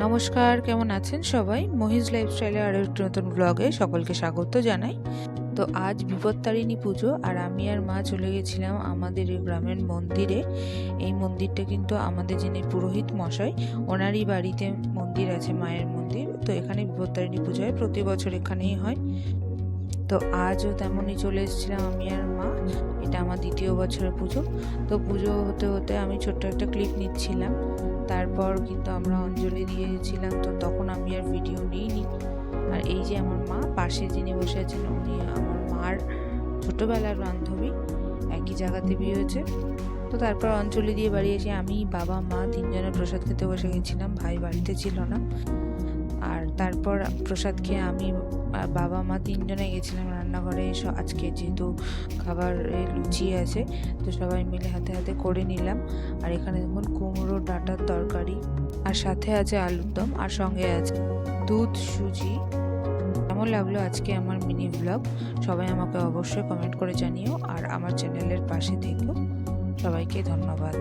নমস্কার, কেমন আছেন সবাই? মহিজ লাইফস্টাইলে আরও একটি নতুন ব্লগে সকলকে স্বাগত জানাই। তো আজ বিপত্তারিণী পুজো, আর আমি আর মা চলে গেছিলাম আমাদের এই গ্রামের মন্দিরে। এই মন্দিরটা কিন্তু আমাদের যিনি পুরোহিত মশাই, ওনারই বাড়িতে মন্দির আছে, মায়ের মন্দির। তো এখানে বিপত্তারিণী পুজো হয়, প্রতি বছর এখানেই হয়। তো আজও তেমনই চলে এসেছিলাম আমি আর মা। এটা আমার দ্বিতীয় বছরের পুজো। তো পুজো হতে হতে আমি ছোট্ট একটা ক্লিপ নিচ্ছিলাম, তারপর কিন্তু আমরা অঞ্জলি দিয়েছিলাম। তো তখন আমি আর ভিডিও নিইনি। আর এই যে আমার মা পাশে যিনি বসে আছেন, উনি আমার মার ছোটোবেলার বান্ধবী, একই জায়গাতে বিয়ে হয়েছে। তো তারপর অঞ্জলি দিয়ে বাড়ি এসে আমি, বাবা, মা তিনজনে প্রসাদ খেতে বসে গেছিলাম। ভাই বাড়িতে ছিল না। আর তারপর প্রসাদ খেয়ে আমি বাবা মা তিনজনে গেছিলাম রান্নাঘরে। আজকে যেহেতু খাবার লুচি আছে, তো সবাই মিলে হাতে হাতে করে নিলাম। আর এখানে দেখুন কুমড়ো ডাঁটার তরকারি, আর সাথে আছে আলুর দম, আর সঙ্গে আছে দুধ সুজি। কেমন লাগলো আজকে আমার মিনি ব্লগ? সবাই আমাকে অবশ্যই কমেন্ট করে জানিও, আর আমার চ্যানেলের পাশে থেকেও। সবাইকে ধন্যবাদ।